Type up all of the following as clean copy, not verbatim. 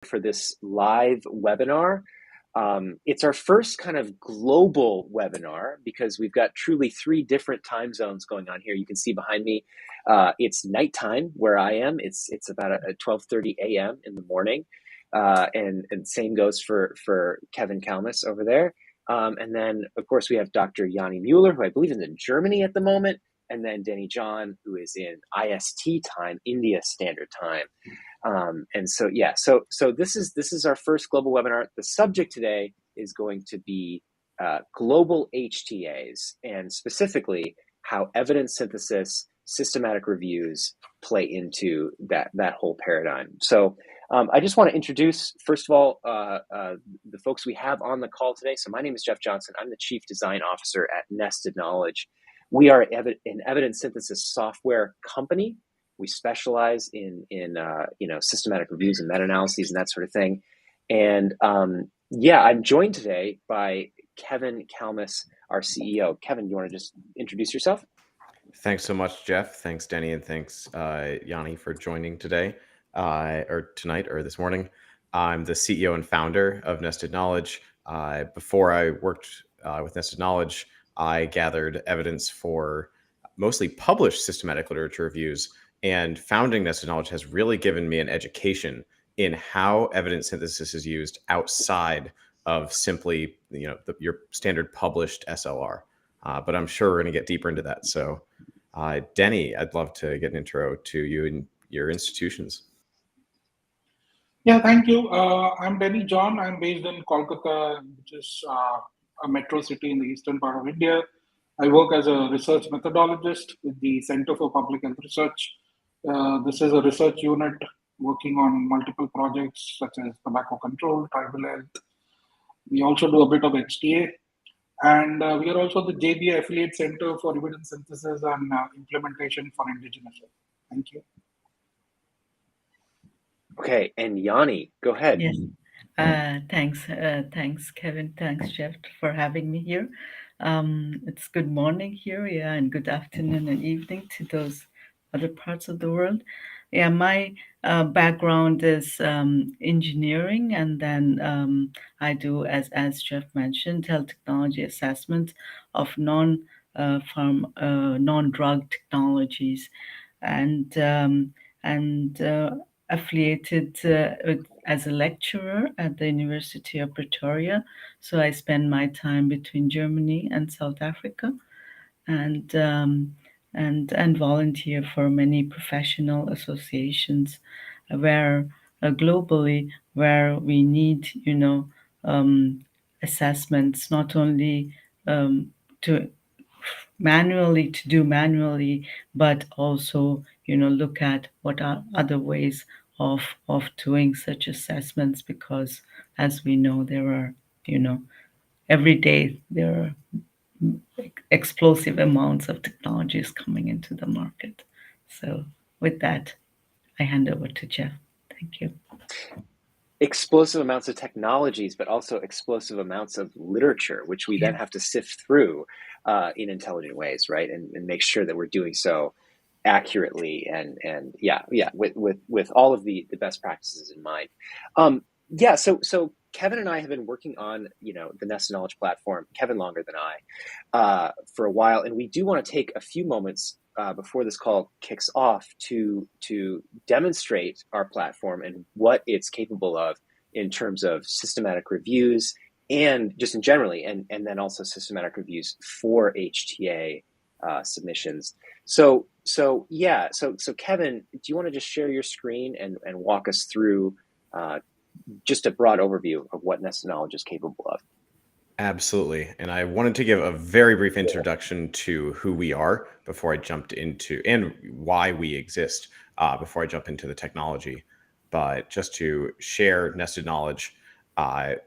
for this live webinar. It's our first kind of global webinar because we've got truly 3 different time zones going on here. You can see behind me, it's nighttime where I am. It's about 12:30 a.m. in the morning, and same goes for Kevin Kalmus over there. And then, of course, we have Dr. Jani Mueller, who I believe is in Germany at the moment, and then Denny John, who is in IST time, India Standard Time. And so, yeah, so this is our first global webinar. The subject today is going to be global HTAs, and specifically how evidence synthesis, systematic reviews play into that whole paradigm. So I just want to introduce, first of all, the folks we have on the call today. So my name is Jeff Johnson. I'm the Chief Design Officer at Nested Knowledge. We are an evidence synthesis software company. We specialize in systematic reviews and meta-analyses and that sort of thing. And I'm joined today by Kevin Kalmus, our CEO. Kevin, you want to just introduce yourself? Thanks so much, Jeff. Thanks, Denny, and thanks, Jani, for joining today, or tonight, or this morning. I'm the CEO and founder of Nested Knowledge. Before I worked with Nested Knowledge, I gathered evidence for mostly published systematic literature reviews, and founding Nested Knowledge has really given me an education in how evidence synthesis is used outside of simply, your standard published SLR. But I'm sure we're going to get deeper into that. So, Denny, I'd love to get an intro to you and your institutions. Yeah, thank you. I'm Denny John. I'm based in Kolkata, which is a metro city in the eastern part of India. I work as a research methodologist with the Center for Public Health Research. This is a research unit working on multiple projects such as tobacco control, tribal health. We also do a bit of HTA. And we are also the JBA Affiliate Center for Evidence Synthesis and Implementation for Indigenous Health. Thank you. Okay, and Jani, go ahead. Yes, thanks, Kevin. Thanks, Jeff, for having me here. It's good morning here, and good afternoon and evening to those other parts of the world. Yeah, my background is engineering, and then I do, as Jeff mentioned, health technology assessment of non-drug technologies, and affiliated as a lecturer at the University of Pretoria. So I spend my time between Germany and South Africa, and volunteer for many professional associations where globally where we need assessments not only to do manually, but also look at what are other ways of doing such assessments, because as we know there are every day there are explosive amounts of technologies coming into the market. So with that, I hand over to Jeff. Thank you. Explosive amounts of technologies, but also explosive amounts of literature, which we then have to sift through in intelligent ways, right? And make sure that we're doing so accurately and with all of the best practices in mind. So Kevin and I have been working on the Nested Knowledge platform, Kevin longer than I, for a while, and we do want to take a few moments before this call kicks off to demonstrate our platform and what it's capable of in terms of systematic reviews and just in generally, and then also systematic reviews for HTA submissions. So Kevin, do you want to just share your screen and walk us through just a broad overview of what Nested Knowledge is capable of? Absolutely. And I wanted to give a very brief introduction to who we are before I jumped into, and why we exist, before I jump into the technology. But just to share Nested Knowledge,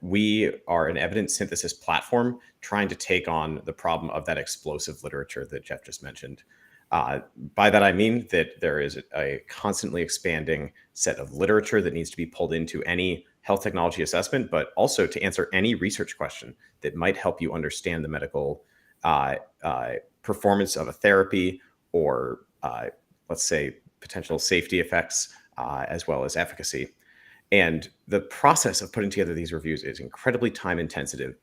we are an evidence synthesis platform trying to take on the problem of that explosive literature that Jeff just mentioned. By that, I mean that there is a constantly expanding set of literature that needs to be pulled into any health technology assessment, but also to answer any research question that might help you understand the medical performance of a therapy, or let's say potential safety effects, as well as efficacy. And the process of putting together these reviews is incredibly time intensive,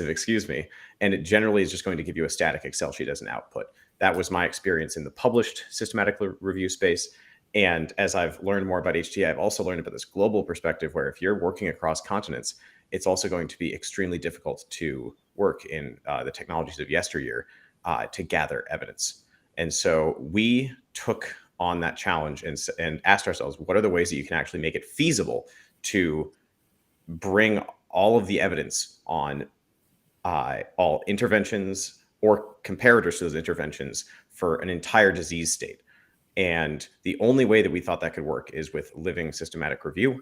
excuse me, and it generally is just going to give you a static Excel sheet as an output. That was my experience in the published systematic review space. And as I've learned more about HTA, I've also learned about this global perspective where if you're working across continents, it's also going to be extremely difficult to work in the technologies of yesteryear to gather evidence. And so we took on that challenge and asked ourselves, what are the ways that you can actually make it feasible to bring all of the evidence on all interventions or comparators to those interventions for an entire disease state? And the only way that we thought that could work is with living systematic review.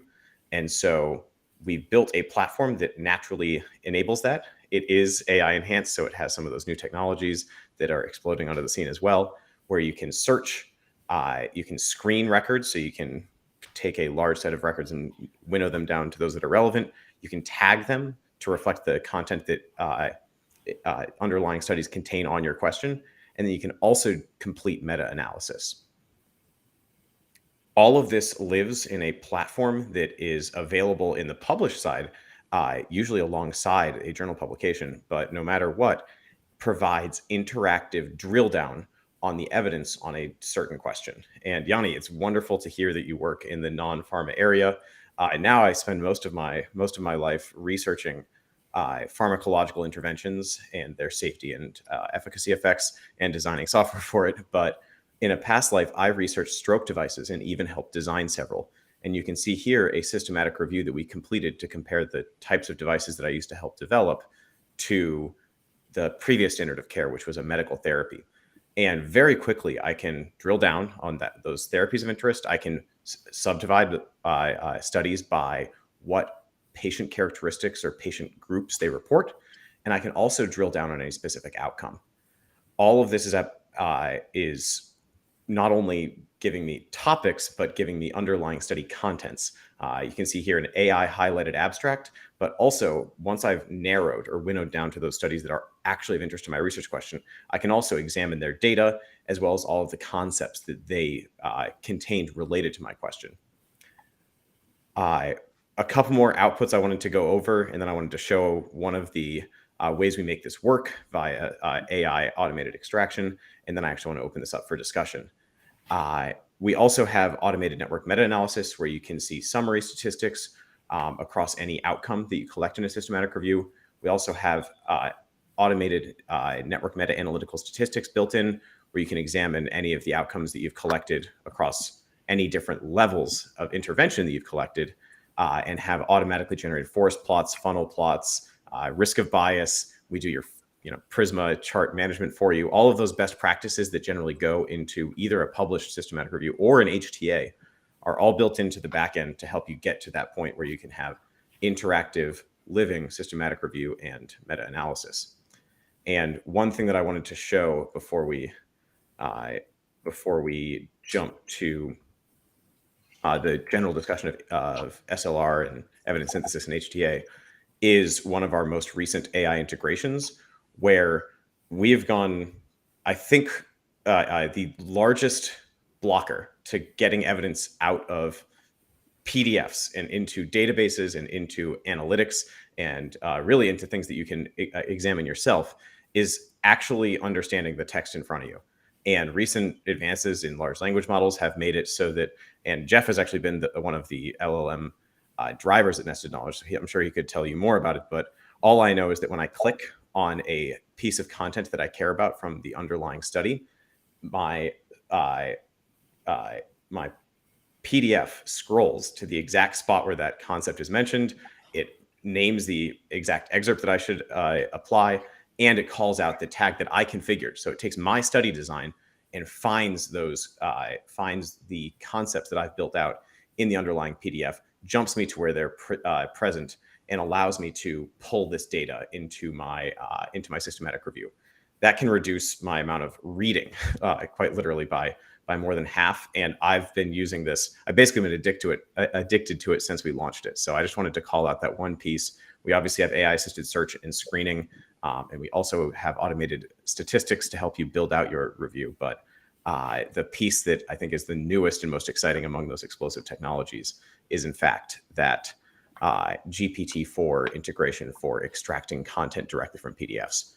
And so we built a platform that naturally enables that. It is AI enhanced, so it has some of those new technologies that are exploding onto the scene as well, where you can search, you can screen records, so you can take a large set of records and winnow them down to those that are relevant. You can tag them to reflect the content that underlying studies contain on your question. And then you can also complete meta-analysis. All of this lives in a platform that is available in the published side, usually alongside a journal publication, but no matter what, provides interactive drill down on the evidence on a certain question. And Jani, it's wonderful to hear that you work in the non-pharma area. And now I spend most of my life researching pharmacological interventions and their safety and efficacy effects and designing software for it. But in a past life, I researched stroke devices and even helped design several. And you can see here a systematic review that we completed to compare the types of devices that I used to help develop to the previous standard of care, which was a medical therapy. And very quickly, I can drill down on those therapies of interest. I can subdivide studies by what patient characteristics or patient groups they report. And I can also drill down on a specific outcome. All of this is not only giving me topics, but giving me underlying study contents. You can see here an AI highlighted abstract, but also once I've narrowed or winnowed down to those studies that are actually of interest to my research question, I can also examine their data as well as all of the concepts that they contained related to my question. A couple more outputs I wanted to go over, and then I wanted to show one of the ways we make this work via AI automated extraction, and then I actually want to open this up for discussion. We also have automated network meta-analysis where you can see summary statistics across any outcome that you collect in a systematic review. We also have automated network meta-analytical statistics built in where you can examine any of the outcomes that you've collected across any different levels of intervention that you've collected and have automatically generated forest plots, funnel plots, risk of bias. We do your Prisma chart management for you. All of those best practices that generally go into either a published systematic review or an HTA are all built into the back end to help you get to that point where you can have interactive living systematic review and meta-analysis. And one thing that I wanted to show before we jump to the general discussion of SLR and evidence synthesis and HTA is one of our most recent AI integrations, where we've gone, I think, the largest blocker to getting evidence out of PDFs and into databases and into analytics and really into things that you can examine yourself is actually understanding the text in front of you. And recent advances in large language models have made it so that, and Jeff has actually been one of the LLM drivers at Nested Knowledge, so I'm sure he could tell you more about it, but all I know is that when I click on a piece of content that I care about from the underlying study, my PDF scrolls to the exact spot where that concept is mentioned. It names the exact excerpt that I should apply, and it calls out the tag that I configured. So it takes my study design and finds the concepts that I've built out in the underlying PDF, jumps me to where they're present, and allows me to pull this data into my systematic review. That can reduce my amount of reading quite literally by more than half. And I've been using this. I've basically been addicted to it since we launched it. So I just wanted to call out that one piece. We obviously have AI assisted search and screening, and we also have automated statistics to help you build out your review. But the piece that I think is the newest and most exciting among those explosive technologies is, in fact, that GPT-4 integration for extracting content directly from PDFs.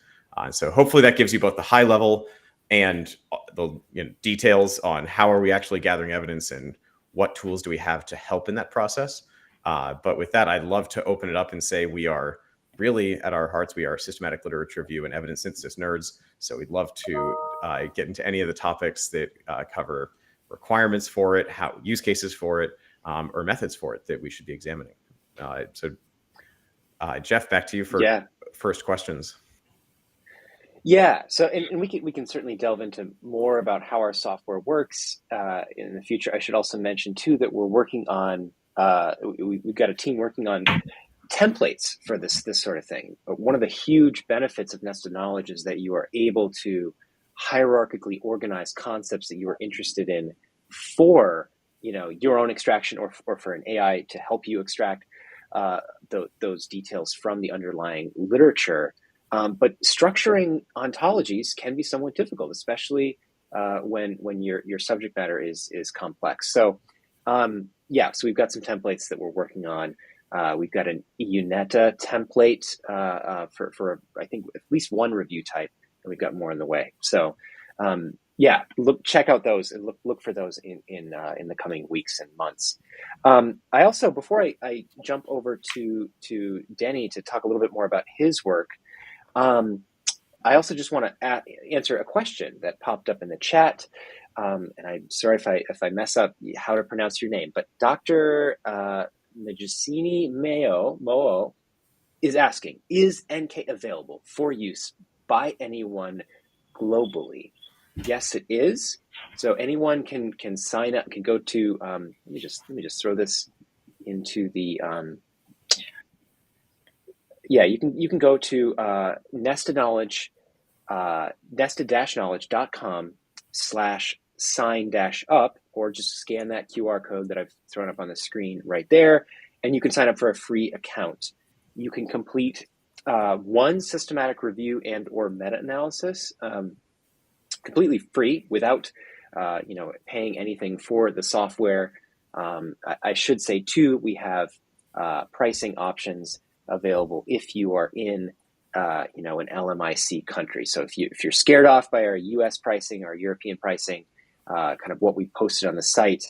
So hopefully that gives you both the high level and the details on how are we actually gathering evidence and what tools do we have to help in that process. But with that, I'd love to open it up and say we are really, at our hearts, we are systematic literature review and evidence synthesis nerds. So we'd love to get into any of the topics that cover requirements for it, how use cases for it, or methods for it that we should be examining. So Jeff, back to you for first questions. Yeah, so and we can certainly delve into more about how our software works in the future. I should also mention too that we're working on we've got a team working on templates for this sort of thing. But one of the huge benefits of nested knowledge is that you are able to hierarchically organize concepts that you are interested in for your own extraction or for an AI to help you extract those details from the underlying literature. But structuring ontologies can be somewhat difficult, especially when your subject matter is complex. So so we've got some templates that we're working on. We've got an EUNETA template for I think at least one review type, and we've got more in the way. So check out those and look for those in the coming weeks and months. I also, before I jump over to Denny to talk a little bit more about his work, I also just want to answer a question that popped up in the chat. And I'm sorry if I mess up how to pronounce your name, but Dr. Majasini Moo is asking, is NK available for use by anyone globally? Yes, it is. So anyone can sign up, can go to, let me just throw this into the, you can go to nested-knowledge.com/sign-up, or just scan that QR code that I've thrown up on the screen right there, and you can sign up for a free account. You can complete one systematic review and or meta-analysis completely free without paying anything for the software. I should say too, we have pricing options available if you are in an LMIC country. So if you're scared off by our US pricing, our European pricing, kind of what we posted on the site,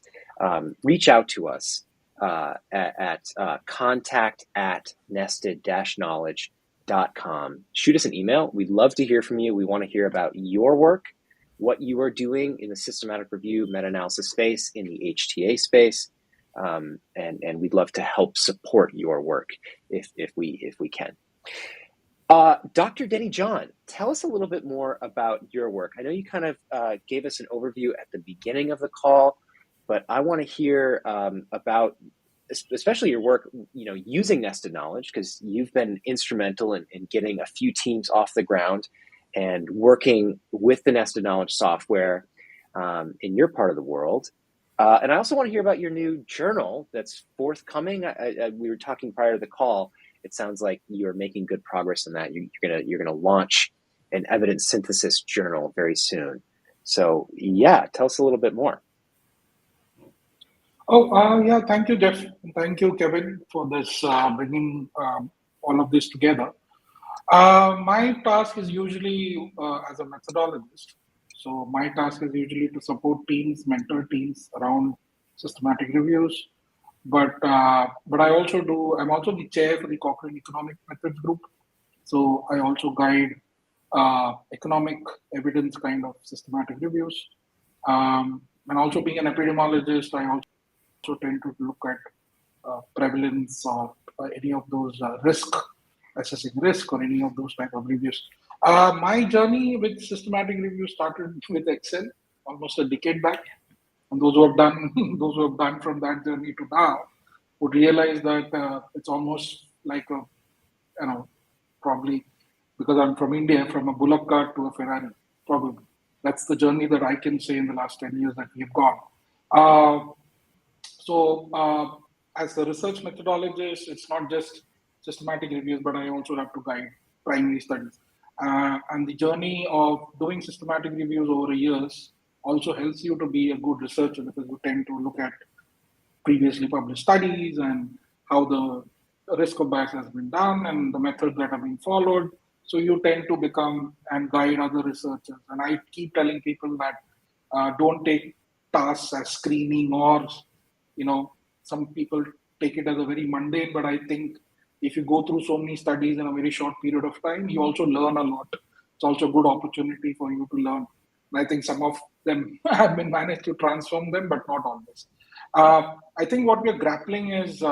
reach out to us at contact@nested-knowledge.com. Shoot us an email. We'd love to hear from you. We want to hear about your work, what you are doing in the systematic review meta-analysis space, in the HTA space, and we'd love to help support your work if we can. Dr. Denny John, tell us a little bit more about your work. I know you kind of gave us an overview at the beginning of the call, but I want to hear about especially your work, using nested knowledge, because you've been instrumental in getting a few teams off the ground and working with the nested knowledge software in your part of the world. And I also want to hear about your new journal that's forthcoming. We were talking prior to the call. It sounds like you're making good progress in that. You're gonna launch an evidence synthesis journal very soon. So tell us a little bit more. Thank you, Jeff. Thank you, Kevin, for this bringing all of this together. My task is usually as a methodologist. So my task is usually to support teams, mentor teams around systematic reviews. But I also I'm also the chair for the Cochrane Economic Methods Group. So I also guide economic evidence kind of systematic reviews. And also being an epidemiologist, I also tend to look at prevalence or any of those assessing risk or any of those type of reviews. My journey with systematic review started with Excel almost a decade back. And those who have done from that journey to now would realize that it's almost like probably because I'm from India, from a bullock cart to a Ferrari, probably. That's the journey that I can say in the last 10 years that we've gone. As a research methodologist, it's not just systematic reviews, but I also have to guide primary studies. And the journey of doing systematic reviews over the years also helps you to be a good researcher, because you tend to look at previously published studies and how the risk of bias has been done and the methods that have been followed. So you tend to become and guide other researchers. And I keep telling people that don't take tasks as screening, or, some people take it as a very mundane, but I think if you go through so many studies in a very short period of time, you also learn a lot. It's also a good opportunity for you to learn. And I think some of them have been managed to transform them, but not always. I think what we're grappling is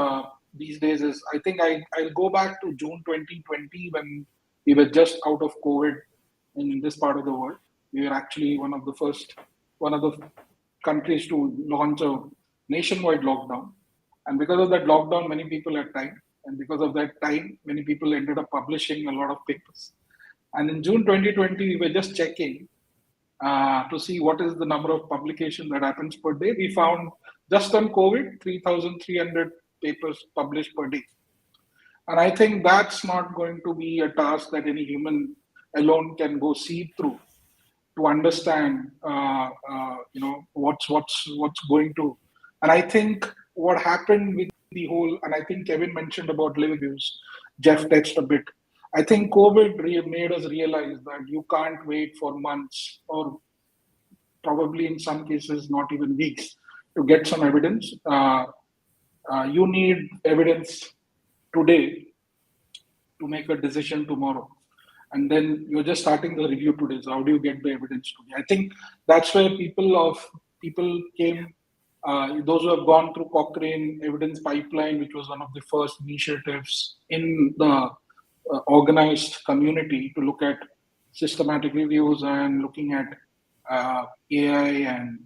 these days is, I think I'll go back to June 2020, when we were just out of COVID in this part of the world. We were actually one of the countries to launch a nationwide lockdown. And because of that lockdown, many people had time. And because of that time, many people ended up publishing a lot of papers. And in June 2020, we were just checking to see what is the number of publication that happens per day. We found just on COVID, 3,300 papers published per day. And I think that's not going to be a task that any human alone can go see through to understand, what's going to. And I think what happened with the whole, and I think Kevin mentioned about live reviews, Jeff touched a bit. I think COVID made us realize that you can't wait for months, or probably in some cases not even weeks, to get some evidence. You need evidence today to make a decision tomorrow. And then you're just starting the review today. So how do you get the evidence today? I think that's where people came, those who have gone through Cochrane Evidence Pipeline, which was one of the first initiatives in the organized community to look at systematic reviews and looking at AI and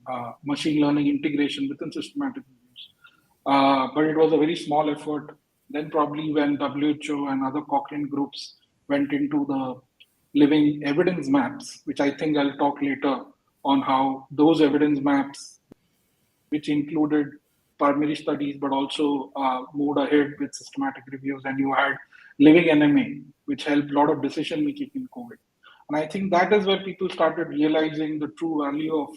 machine learning integration within systematic reviews. But it was a very small effort. Then probably when WHO and other Cochrane groups went into the living evidence maps, which I think I'll talk later on how those evidence maps, which included primary studies, but also moved ahead with systematic reviews, and you had living NMA, which helped a lot of decision making in COVID. And I think that is where people started realizing the true value of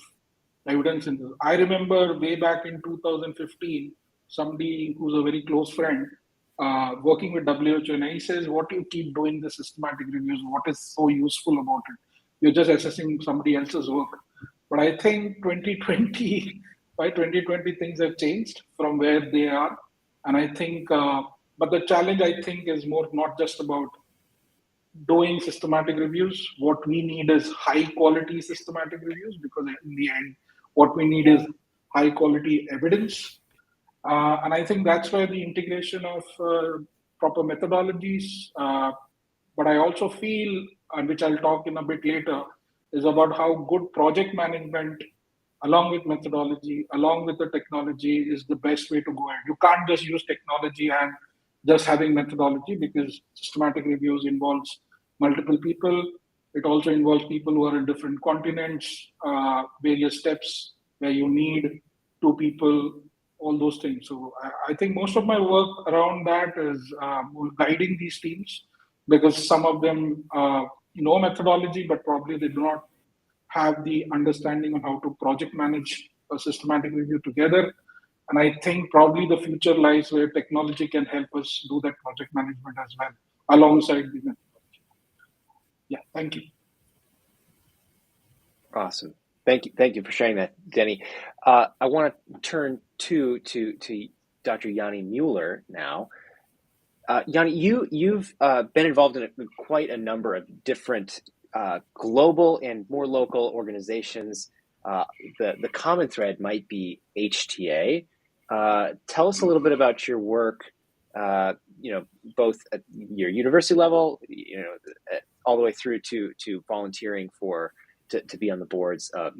evidence in this. I remember way back in 2015, somebody who's a very close friend working with WHO, and he says, what do you keep doing the systematic reviews? What is so useful about it? You're just assessing somebody else's work. But I think by 2020, things have changed from where they are. And I think, but the challenge, I think, is more not just about doing systematic reviews. What we need is high quality systematic reviews, because in the end, what we need is high quality evidence. And I think that's where the integration of proper methodologies, but I also feel, and which I'll talk in a bit later, is about how good project management, along with methodology, along with the technology, is the best way to go ahead. You can't just use technology and just having methodology, because systematic reviews involves multiple people. It also involves people who are in different continents, various steps where you need two people, all those things. So I think most of my work around that is guiding these teams, because some of them know methodology, but probably they do not have the understanding on how to project manage a systematic review together. And I think probably the future lies where technology can help us do that project management as well, alongside the methodology. Yeah, thank you. Awesome. Thank you for sharing that, Denny. I want to turn to Dr. Jani Mueller now. Jani, you've been involved in quite a number of different global and more local organizations. The common thread might be HTA. Tell us a little bit about your work, both at your university level, all the way through to volunteering to be on the boards of,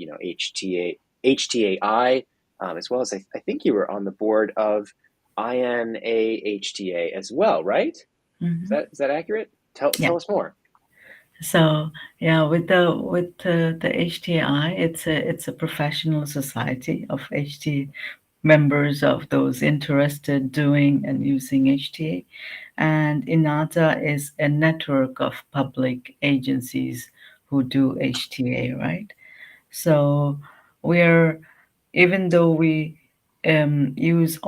HTAI, as well as I think you were on the board of INAHTA as well, right? Mm-hmm. Is that accurate? Tell us more. So with the HTAI, it's a professional society of HTA members, of those interested doing and using HTA, and INAHTA is a network of public agencies who do HTA, right? So we're even though we use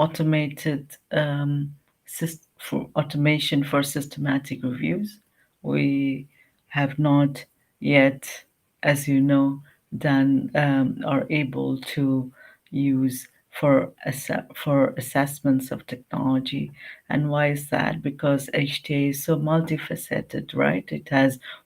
for automation for systematic reviews, we have not yet, as you know, done are able to use for assessments of technology. And why is that? Because HTA is so multifaceted, right?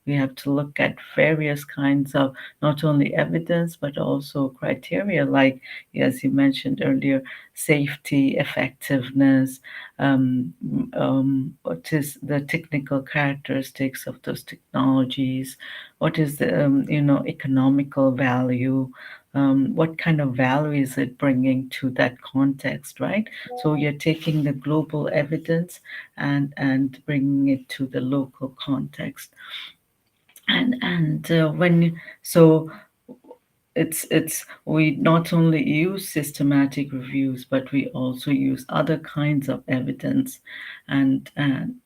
We have to look at various kinds of not only evidence but also criteria, like, as you mentioned earlier, safety, effectiveness, what is the technical characteristics of those technologies, what is the economical value, what kind of value is it bringing to that context, right? So you're taking the global evidence and bringing it to the local context, and when so it's we not only use systematic reviews, but we also use other kinds of evidence, and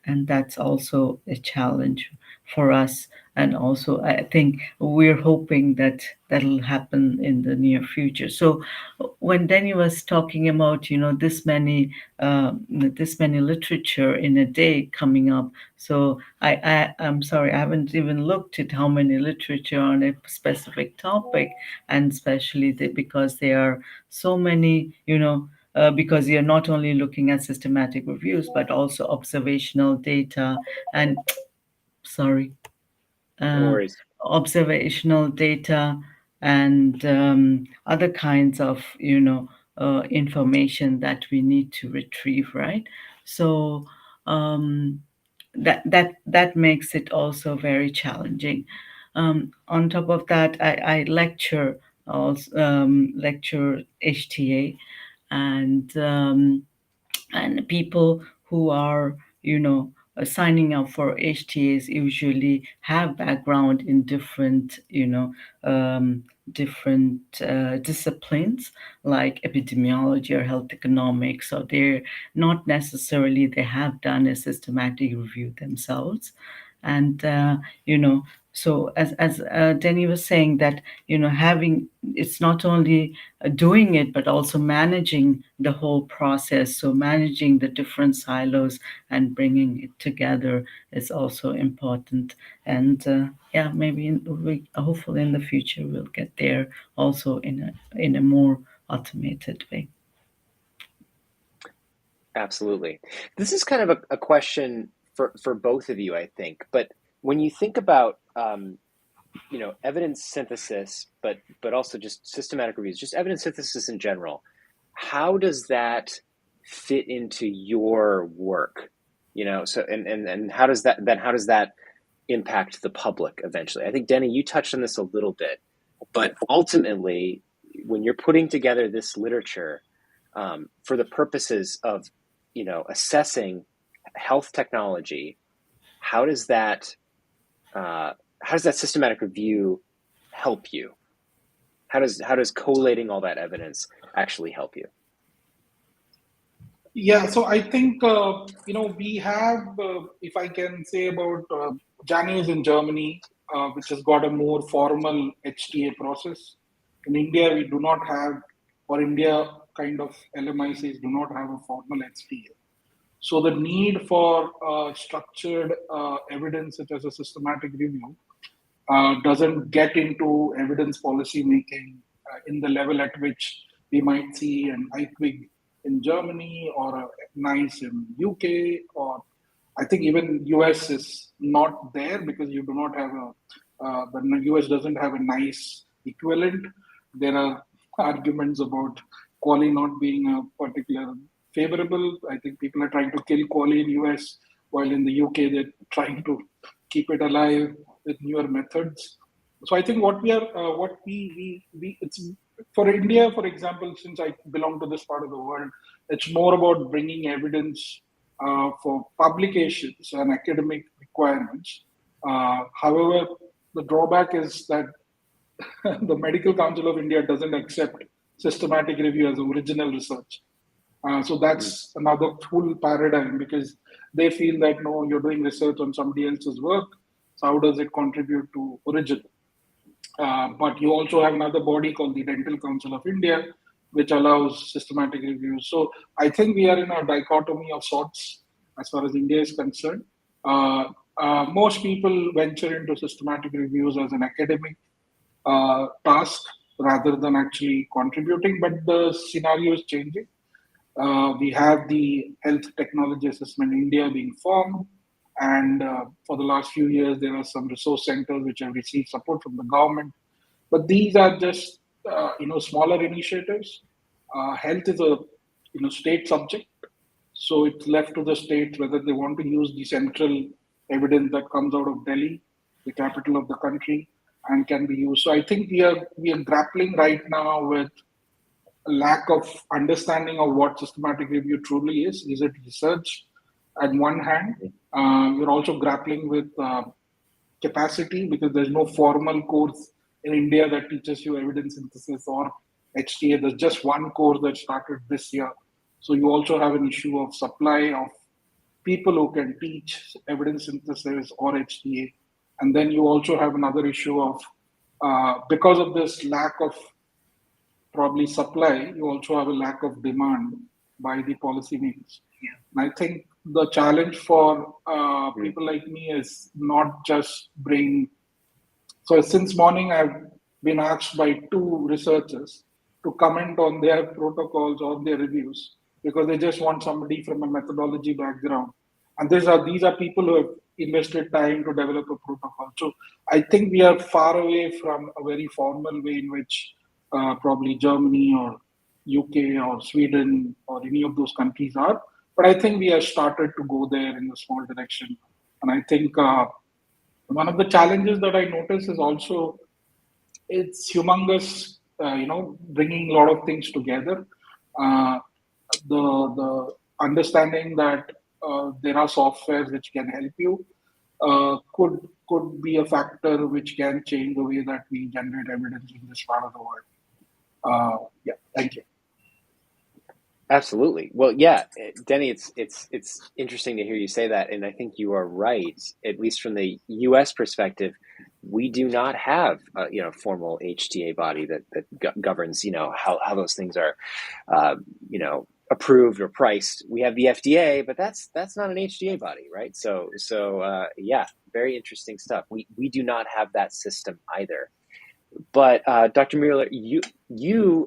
that's also a challenge for us. And also, I think we're hoping that that'll happen in the near future. So when Denny was talking about this many literature in a day coming up, so I'm sorry, I haven't even looked at how many literature on a specific topic, and especially because there are so many, because you're not only looking at systematic reviews but also observational data and sorry, No uh, worries. observational data and other kinds of information that we need to retrieve, right? So that makes it also very challenging. On top of that, I lecture HTA, and people who are signing up for HTAs usually have background in different disciplines like epidemiology or health economics, so they're not necessarily they have done a systematic review themselves. And so as Denny was saying, that having, it's not only doing it but also managing the whole process, so managing the different silos and bringing it together is also important. And yeah, maybe hopefully in the future we'll get there also in a more automated way. Absolutely. This is kind of a question for both of you, I think. But when you think about evidence synthesis, but also just systematic reviews, just evidence synthesis in general, how does that fit into your work? So and how does that impact the public eventually? I think, Denny, you touched on this a little bit, but ultimately, when you're putting together this literature for the purposes of assessing health technology, how does that systematic review help you? How does collating all that evidence actually help you? Yeah, so I think we have, if I can say about Jani is in Germany, which has got a more formal HTA process. In India, we do not have, or India kind of LMICs do not have a formal HTA. So the need for structured evidence such as a systematic review doesn't get into evidence policy making in the level at which we might see an IQWIG in Germany or a NICE in UK, or I think even US is not there because you do not have the US doesn't have a NICE equivalent. There are arguments about quali not being a particular favorable. I think people are trying to kill quali in US, while in the UK they're trying to keep it alive with newer methods. So I think what we it's for India, for example, since I belong to this part of the world, it's more about bringing evidence for publications and academic requirements. However, the drawback is that the Medical Council of India doesn't accept systematic review as original research. So that's another full paradigm, because they feel that, no, you're doing research on somebody else's work, so how does it contribute to original? But you also have another body called the Dental Council of India, which allows systematic reviews. So I think we are in a dichotomy of sorts as far as India is concerned. Uh, Most people venture into systematic reviews as an academic task rather than actually contributing, but the scenario is changing. We have the Health Technology Assessment India being formed, and for the last few years, there are some resource centers which have received support from the government. But these are just smaller initiatives. Health is a state subject, so it's left to the states whether they want to use the central evidence that comes out of Delhi, the capital of the country, and can be used. So I think we are grappling right now with a lack of understanding of what systematic review truly is. Is it research at one hand? We're also grappling with capacity because there's no formal course in India that teaches you evidence synthesis or HTA. There's just one course that started this year. So you also have an issue of supply of people who can teach evidence synthesis or HTA. And then you also have another issue of because of this lack of probably supply, you also have a lack of demand by the policymakers. And I think the challenge for people like me is not just bring. So since morning, I've been asked by two researchers to comment on their protocols or their reviews because they just want somebody from a methodology background. And these are people who have invested time to develop a protocol. So I think we are far away from a very formal way in which probably Germany or UK or Sweden or any of those countries are. But I think we have started to go there in a small direction. And I think one of the challenges that I notice is also it's humongous, bringing a lot of things together. Uh, the understanding that there are softwares which can help you could be a factor which can change the way that we generate evidence in this part of the world. Yeah, thank you. Absolutely. Well, yeah, Denny, it's interesting to hear you say that, and I think you are right. At least from the U.S. perspective, we do not have a formal HTA body that governs how those things are approved or priced. We have the FDA, but that's not an HTA body, right? So yeah, very interesting stuff. We do not have that system either. But Dr. Mueller, you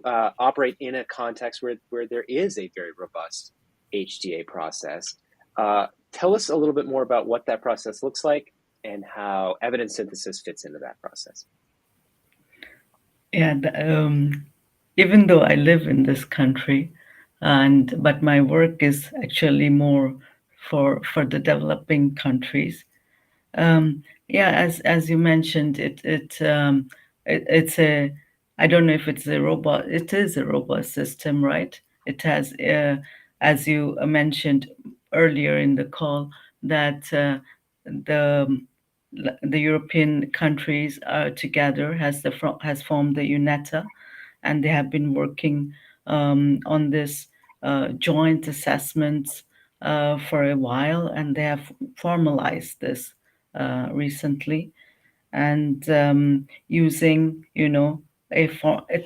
operate in a context where there is a very robust HTA process. Tell us a little bit more about what that process looks like and how evidence synthesis fits into that process. Yeah, even though I live in this country, but my work is actually more for the developing countries. Yeah, as you mentioned, it's a, I don't know if it's a robot. It is a robust system, right? It has, as you mentioned earlier in the call, that the the European countries together has formed the UNETA, and they have been working on this joint assessments for a while, and they have formalized this recently, and using a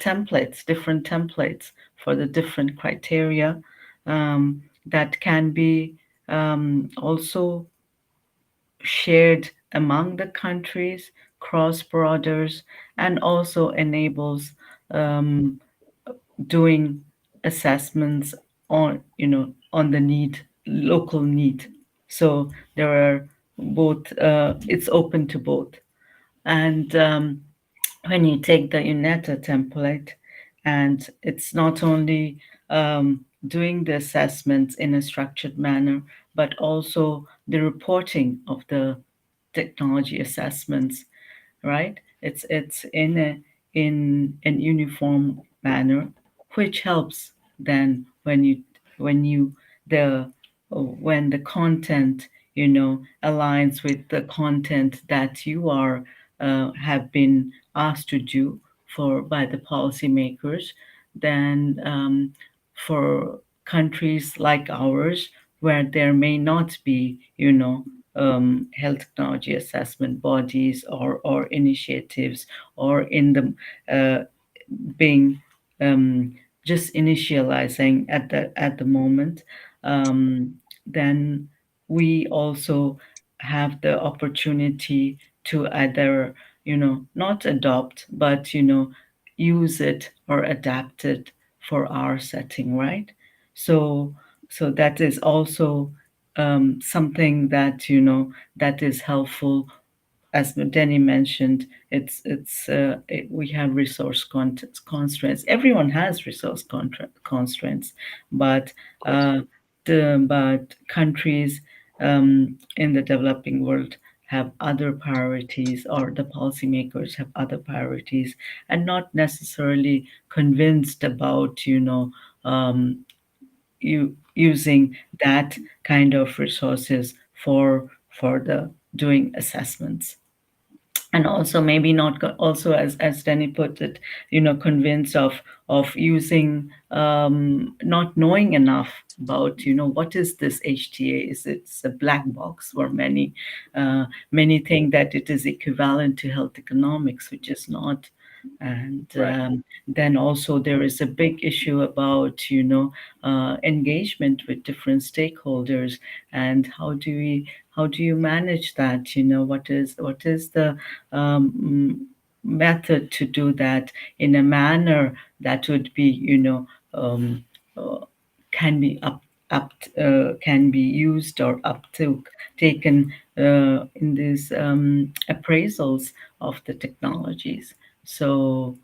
templates, different templates for the different criteria that can be also shared among the countries, cross borders, and also enables doing assessments on the local need. So there are both. It's open to both, and when you take the UNETA template, and it's not only doing the assessments in a structured manner, but also the reporting of the technology assessments, right? It's in an uniform manner, which helps then when you the when the content aligns with the content that you are have been asked to do for by the policymakers, then for countries like ours where there may not be health technology assessment bodies or initiatives, or in the being just initializing at the moment, then we also have the opportunity to either, not adopt, but, use it or adapt it for our setting, right? So, so that is also something that, that is helpful. As Denny mentioned, we have resource constraints. Everyone has resource constraints, but Of course. but countries in the developing world have other priorities, or the policymakers have other priorities, and not necessarily convinced about, using that kind of resources for the doing assessments. And also maybe not also, as Danny put it, convinced of using, not knowing enough about, what is this HTA. Is it's a black box for many. Many think that it is equivalent to health economics, which is not. And Right. then also there is a big issue about, engagement with different stakeholders, and how do you manage that? What is the method to do that in a manner that would be, uh, can be can be used or up to taken in these appraisals of the technologies. So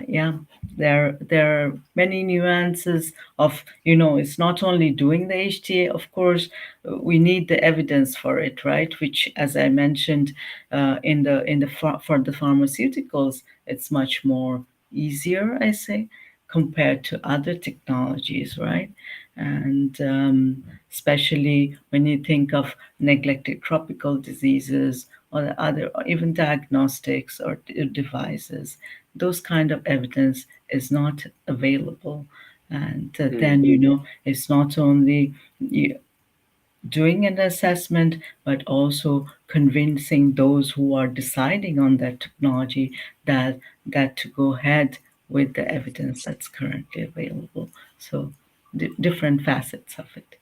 yeah, there are many nuances of, it's not only doing the HTA. Of course, we need the evidence for it, right? Which, as I mentioned, for the pharmaceuticals, it's much more easier, I say, compared to other technologies, right? And especially when you think of neglected tropical diseases, or the other, or even diagnostics or devices, those kind of evidence is not available. And then, it's not only doing an assessment, but also convincing those who are deciding on that technology that to go ahead with the evidence that's currently available. So different facets of it.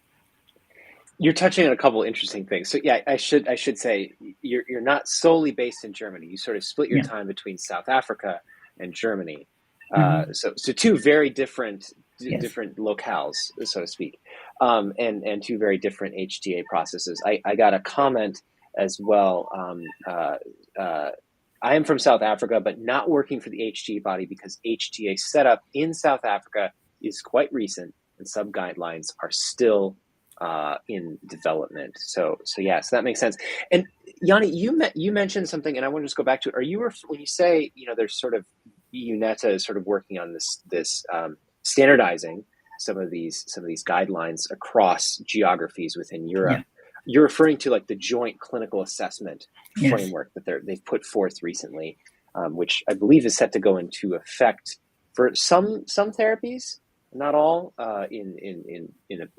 You're touching on a couple interesting things. So yeah, I should say you're not solely based in Germany. You sort of split your Yeah. time between South Africa and Germany. Mhm. So two very different Yes. different locales, so to speak, and two very different HTA processes. I got a comment as well. I am from South Africa, but not working for the HTA body because HTA setup in South Africa is quite recent, and some guidelines are still in development. So yeah, so that makes sense. And Jani, you mentioned something, and I want to just go back to it. Are you when you say there's sort of EUNETA is sort of working on this standardizing some of these guidelines across geographies within Europe? Yeah. You're referring to like the joint clinical assessment Yes. framework that they've put forth recently, which I believe is set to go into effect for some therapies, not all, in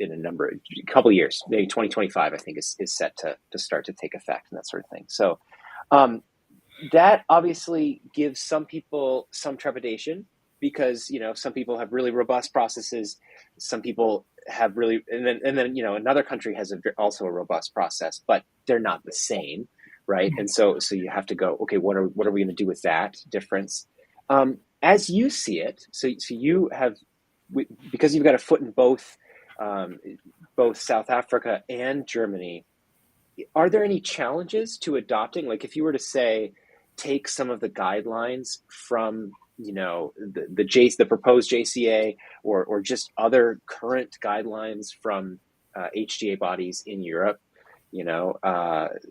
a number, a couple of years, maybe 2025, I think is set to start to take effect and that sort of thing. So that obviously gives some people some trepidation because some people have really robust processes, some people have really, and then another country has also a robust process, but they're not the same, right? And so you have to go, okay, what are we going to do with that difference? As you see it, so you have, because you've got a foot in both South Africa and Germany, are there any challenges to adopting? Like if you were to say, take some of the guidelines from the proposed JCA or just other current guidelines from HTA bodies in Europe,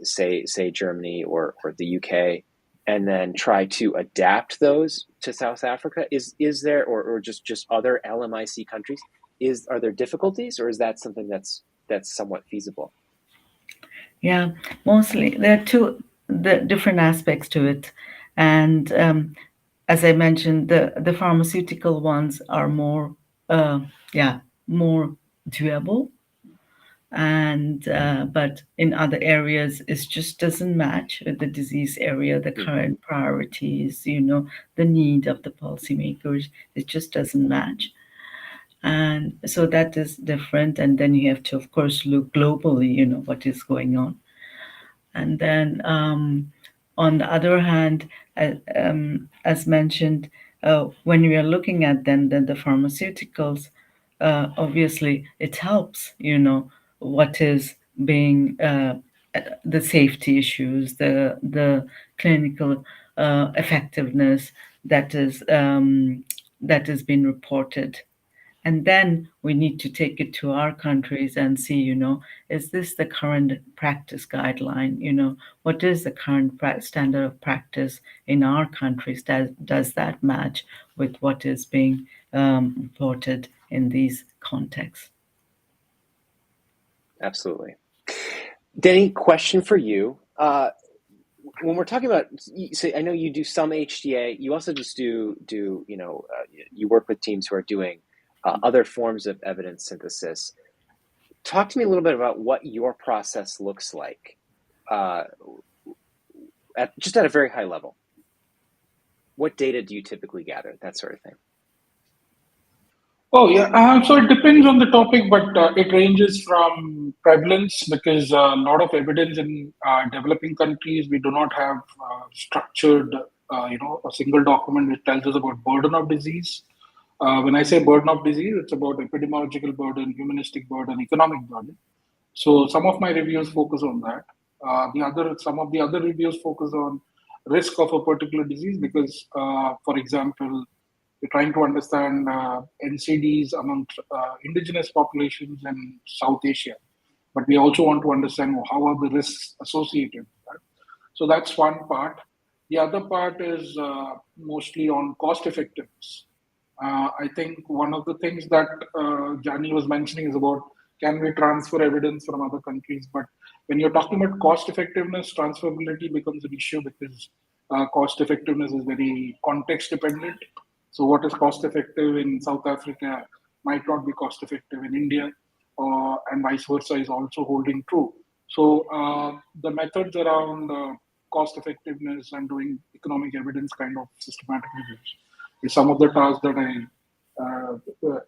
say Germany or the UK, and then try to adapt those to South Africa? Is there, or just other LMIC countries? Are there difficulties, or is that something that's somewhat feasible? Yeah, mostly there are the different aspects to it, and as I mentioned, the pharmaceutical ones are more, more doable. and but in other areas it just doesn't match with the disease area, the current priorities, the need of the policymakers. It just doesn't match. And so that is different. And then you have to, of course, look globally, what is going on. And then on the other hand, as mentioned, when we are looking at then the pharmaceuticals, obviously it helps, what is being the safety issues, the clinical effectiveness that is being reported. And then we need to take it to our countries and see, is this the current practice guideline? What is the current standard of practice in our countries? Does that match with what is being reported in these contexts? Absolutely. Denny, question for you. When we're talking about, so I know you do some HTA, you also just do you work with teams who are doing other forms of evidence synthesis. Talk to me a little bit about what your process looks like, just at a very high level. What data do you typically gather? That sort of thing. Oh, yeah. So it depends on the topic, but it ranges from prevalence, because a lot of evidence in developing countries, we do not have structured, a single document which tells us about burden of disease. When I say burden of disease, it's about epidemiological burden, humanistic burden, economic burden. So some of my reviews focus on that. Some of the other reviews focus on risk of a particular disease, because, for example, we're trying to understand NCDs amongst indigenous populations in South Asia, but we also want to understand how are the risks associated with that. So that's one part. The other part is mostly on cost effectiveness. I think one of the things that Jani was mentioning is about, can we transfer evidence from other countries? But when you're talking about cost effectiveness, transferability becomes an issue, because cost effectiveness is very context dependent. So what is cost effective in South Africa might not be cost effective in India, and vice versa is also holding true. So the methods around cost effectiveness and doing economic evidence kind of systematic reviews is some of the tasks that I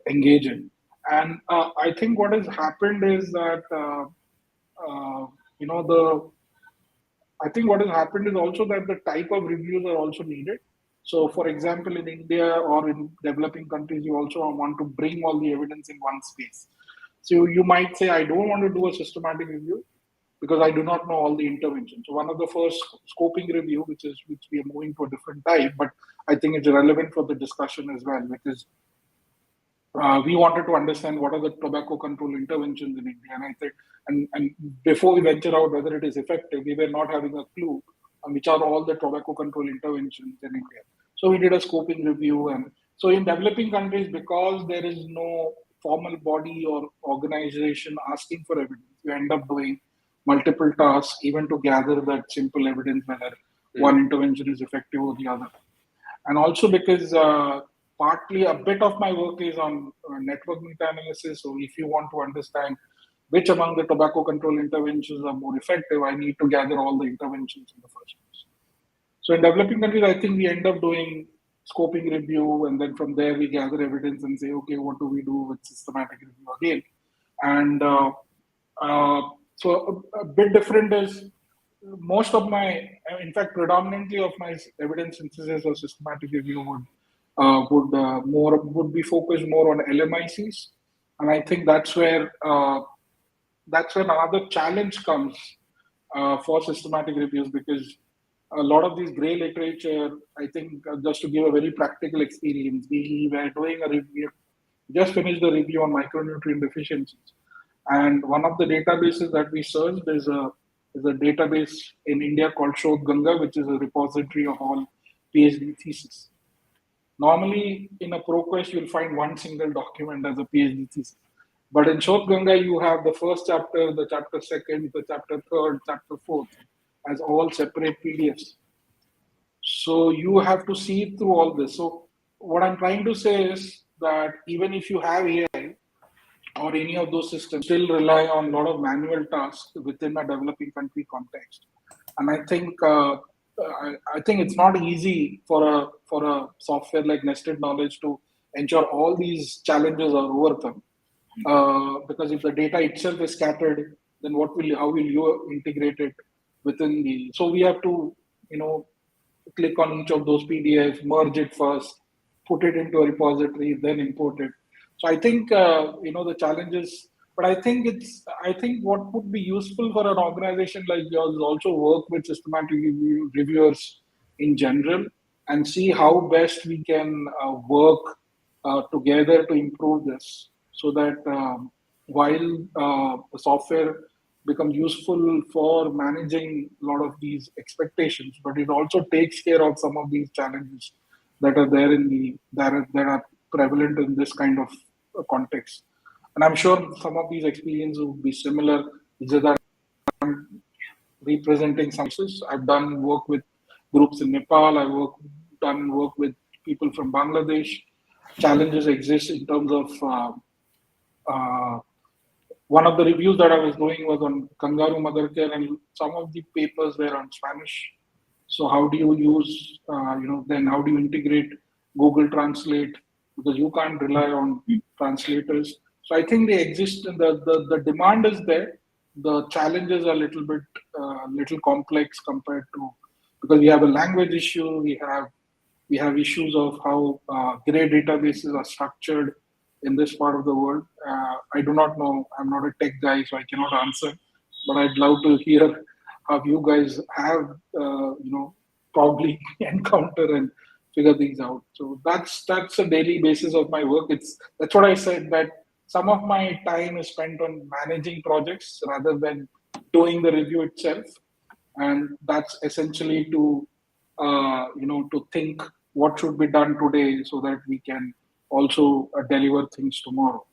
engage in. And I think what has happened is that, I think what has happened is also that the type of reviews are also needed. So, for example, in India or in developing countries, you also want to bring all the evidence in one space. So you might say, I don't want to do a systematic review because I do not know all the interventions. So one of the first scoping review, which we are moving to a different type, but I think it's relevant for the discussion as well, because we wanted to understand what are the tobacco control interventions in India. And I think, and before we venture out whether it is effective, we were not having a clue on which are all the tobacco control interventions in India. So we did a scoping review. And so in developing countries, because there is no formal body or organization asking for evidence, we end up doing multiple tasks, even to gather that simple evidence whether one intervention is effective or the other. And also because partly a bit of my work is on network meta-analysis. So if you want to understand which among the tobacco control interventions are more effective, I need to gather all the interventions in the first place. So in developing countries, I think we end up doing scoping review, and then from there we gather evidence and say, okay, what do we do with systematic review again? And so a bit different is most of my, in fact, predominantly of my evidence synthesis or systematic review would be focused more on LMICs, and I think that's where another challenge comes for systematic reviews, because a lot of these gray literature, I think, just to give a very practical experience, we were doing a review, just finished the review on micronutrient deficiencies, and one of the databases that we searched is a database in India called Shodh Ganga, which is a repository of all PhD theses. Normally, in a ProQuest, you'll find one single document as a PhD thesis. But in Shodh Ganga, you have the first chapter, the chapter second, the chapter third, chapter fourth, as all separate PDFs. So you have to see through all this. So what I'm trying to say is that even if you have AI, or any of those systems still rely on a lot of manual tasks within a developing country context. And I think it's not easy for a software like Nested Knowledge to ensure all these challenges are overcome. Because if the data itself is scattered, then how will you integrate it within the? So we have to, click on each of those PDFs, merge it first, put it into a repository, then import it. So I think the challenges, but I think what would be useful for an organization like yours is also work with systematic reviewers in general and see how best we can work together to improve this, so that while the software becomes useful for managing a lot of these expectations, but it also takes care of some of these challenges that are there that are prevalent in this kind of context. And I'm sure some of these experiences will be similar. It's just that I'm representing some cases. I've done work with groups in Nepal. Done work with people from Bangladesh. Challenges exist in terms of one of the reviews that I was doing was on kangaroo mother care, and some of the papers were on Spanish. So how do you use, then how do you integrate Google Translate? Because you can't rely on translators. So I think they exist, and the demand is there. The challenges are a little complex compared to, because we have a language issue, we have issues of how gray databases are structured in this part of the world. I do not know. I'm not a tech guy, so I cannot answer. But I'd love to hear how you guys have, probably encounter and figure things out. So that's a daily basis of my work. That's what I said, that some of my time is spent on managing projects rather than doing the review itself, and that's essentially to think what should be done today so that we can also deliver things tomorrow,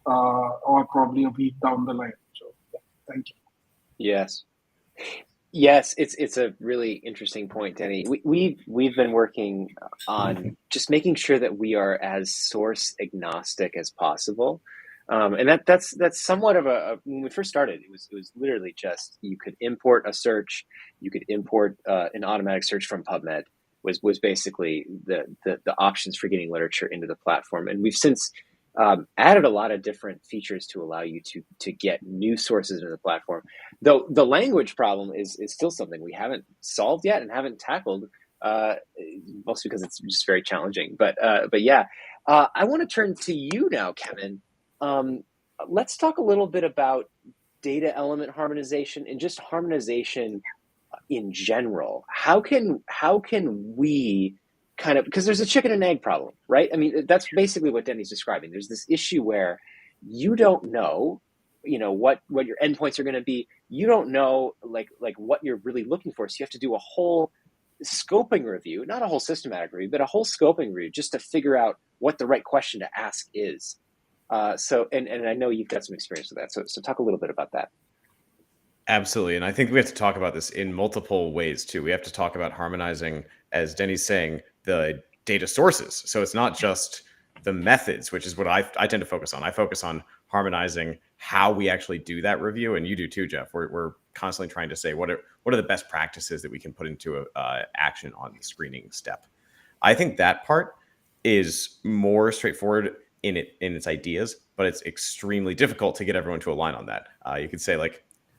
or probably a week down the line. So, yeah, thank you. Yes, it's a really interesting point, Denny. We've been working on just making sure that we are as source agnostic as possible, and that's somewhat of when we first started. It was literally just you could import a search, you could import an automatic search from PubMed. Was basically the options for getting literature into the platform, and we've since added a lot of different features to allow you to get new sources into the platform. Though the language problem is still something we haven't solved yet and haven't tackled, mostly because it's just very challenging. But yeah, I want to turn to you now, Kevin. Let's talk a little bit about data element harmonization and just harmonization in general. How can we kind of, because there's a chicken and egg problem, right? I mean, that's basically what Denny's describing. There's this issue where you don't know, what your endpoints are going to be. You don't know like what you're really looking for. So you have to do a whole scoping review, not a whole systematic review, but a whole scoping review just to figure out what the right question to ask is. So I know you've got some experience with that. So talk a little bit about that. Absolutely. And I think we have to talk about this in multiple ways too. We have to talk about harmonizing, as Denny's saying, the data sources. So it's not just the methods, which is what I tend to focus on. I focus on harmonizing how we actually do that review. And you do too, Jeff. We're constantly trying to say, what are the best practices that we can put into action on the screening step? I think that part is more straightforward in its ideas, but it's extremely difficult to get everyone to align on that. You could say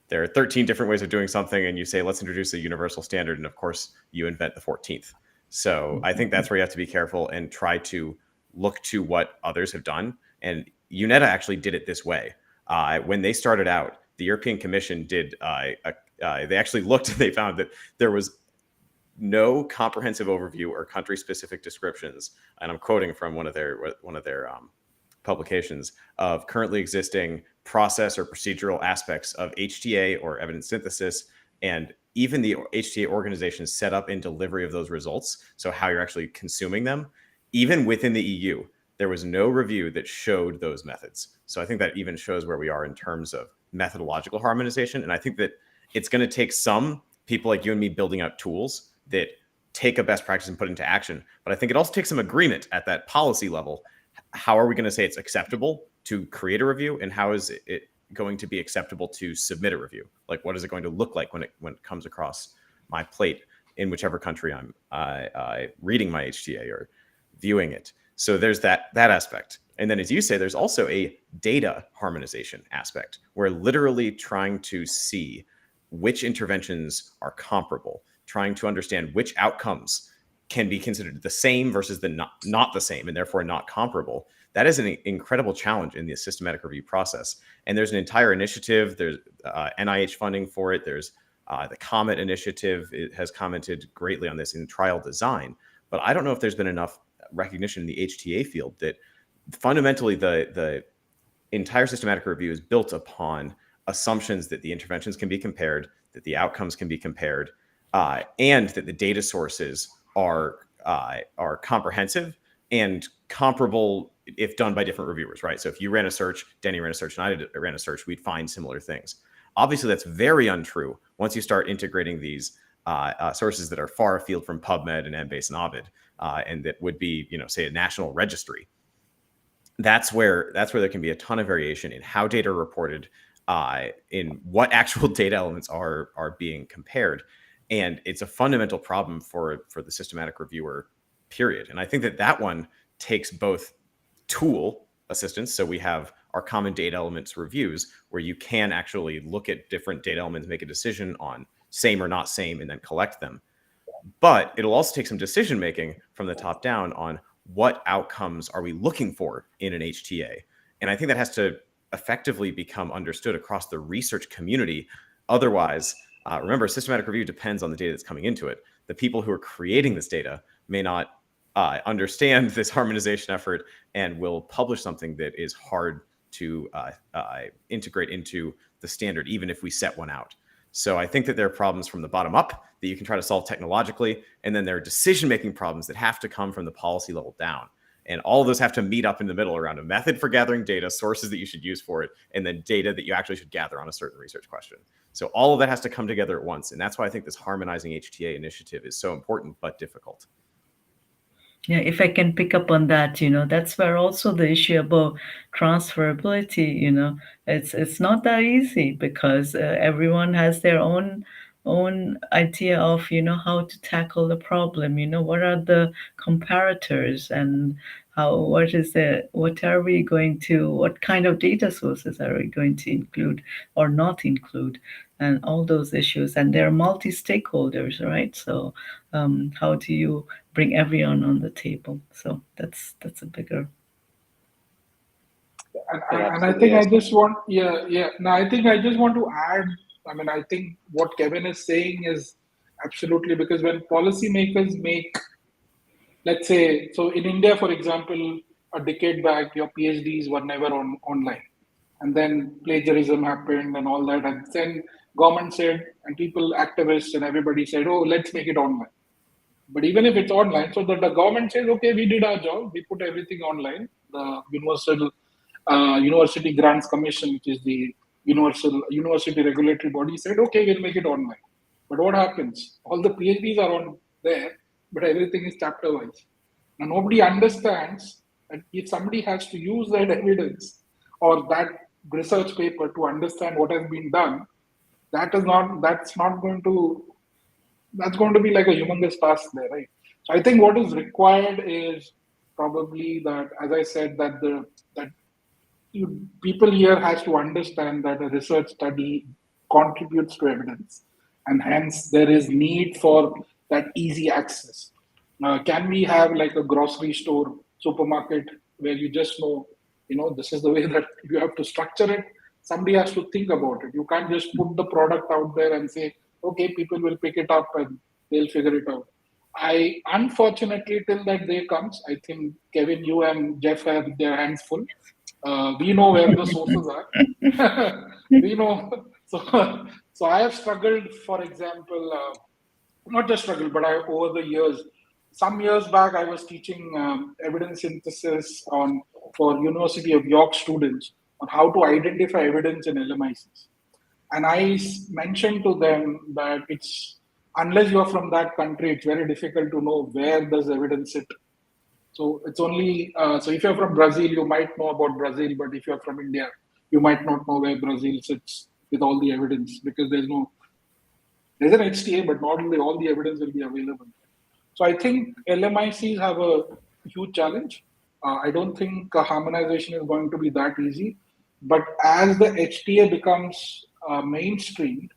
there are 13 different ways of doing something, and you say, let's introduce a universal standard. And of course, you invent the 14th. So I think that's where you have to be careful and try to look to what others have done. And UNETA actually did it this way. When they started out, the European Commission did, they actually looked and they found that there was no comprehensive overview or country-specific descriptions. And I'm quoting from one of their publications of currently existing process or procedural aspects of HTA or evidence synthesis, and even the HTA organizations set up in delivery of those results. So how you're actually consuming them, even within the EU, there was no review that showed those methods. So I think that even shows where we are in terms of methodological harmonization. And I think that it's going to take some people like you and me building out tools that take a best practice and put into action. But I think it also takes some agreement at that policy level. How are we going to say it's acceptable to create a review, and how is it going to be acceptable to submit a review? Like, what is it going to look like when it comes across my plate in whichever country I'm reading my HTA or viewing it? So there's that aspect. And then, as you say, there's also a data harmonization aspect. We're literally trying to see which interventions are comparable, trying to understand which outcomes can be considered the same versus the not the same, and therefore not comparable. That is an incredible challenge in the systematic review process. And there's an entire initiative. There's NIH funding for it. There's the COMET initiative. It has commented greatly on this in trial design. But I don't know if there's been enough recognition in the HTA field that fundamentally the entire systematic review is built upon assumptions that the interventions can be compared, that the outcomes can be compared, and that the data sources are comprehensive and comparable if done by different reviewers, right? So if you ran a search, Denny ran a search, and I ran a search, we'd find similar things. Obviously, that's very untrue once you start integrating these sources that are far afield from PubMed and Embase and Ovid, and that would be, say, a national registry. That's where there can be a ton of variation in how data are reported, in what actual data elements are being compared. And it's a fundamental problem for the systematic reviewer, period. And I think that one takes both tool assistance. So we have our common data elements reviews, where you can actually look at different data elements, make a decision on same or not same, and then collect them. But it'll also take some decision making from the top down on what outcomes are we looking for in an HTA. And I think that has to effectively become understood across the research community. Otherwise, remember, systematic review depends on the data that's coming into it. The people who are creating this data may not understand this harmonization effort and will publish something that is hard to integrate into the standard, even if we set one out. So I think that there are problems from the bottom up that you can try to solve technologically, and then there are decision-making problems that have to come from the policy level down. And all of those have to meet up in the middle around a method for gathering data, sources that you should use for it, and then data that you actually should gather on a certain research question. So all of that has to come together at once. And that's why I think this harmonizing HTA initiative is so important, but difficult. Yeah, if I can pick up on that, that's where also the issue about transferability, it's not that easy, because everyone has their own idea of, how to tackle the problem. What are the comparators, and what kind of data sources are we going to include or not include, and all those issues. And they're multi-stakeholders, right? So how do you bring everyone on the table? So that's a bigger. And I think I just want, No, I think I just want to add. I think what Kevin is saying is absolutely, because when policymakers make, let's say, so in India, for example, a decade back, your PhDs were never online, and then plagiarism happened and all that, and then government said, and people, activists and everybody said, oh, let's make it online. But even if it's online, so that the government says, okay, we did our job, we put everything online. The University Grants Commission, which is the university regulatory body, said, okay, we'll make it online. But what happens? All the PhDs are on there, but everything is chapter-wise. Now, nobody understands that if somebody has to use that evidence or that research paper to understand what has been done, that's going to be like a humongous task there, right? So I think what is required is probably that, as I said, that people here has to understand that a research study contributes to evidence, and hence there is need for that easy access. Can we have like a grocery store, supermarket, where you just know, this is the way that you have to structure it? Somebody has to think about it. You can't just put the product out there and say, okay, people will pick it up and they'll figure it out. Unfortunately, till that day comes, I think Kevin, you and Jeff have their hands full. We know where the sources are. We know. So I have struggled, for example, not just struggled, but over the years, some years back, I was teaching evidence synthesis for University of York students on how to identify evidence in LMICs. And I mentioned to them that unless you're from that country, it's very difficult to know where does evidence sit. So it's only, so if you're from Brazil, you might know about Brazil, but if you're from India, you might not know where Brazil sits with all the evidence, because there's an HTA, but not all the evidence will be available. So I think LMICs have a huge challenge. I don't think harmonization is going to be that easy. But as the HTA becomes mainstreamed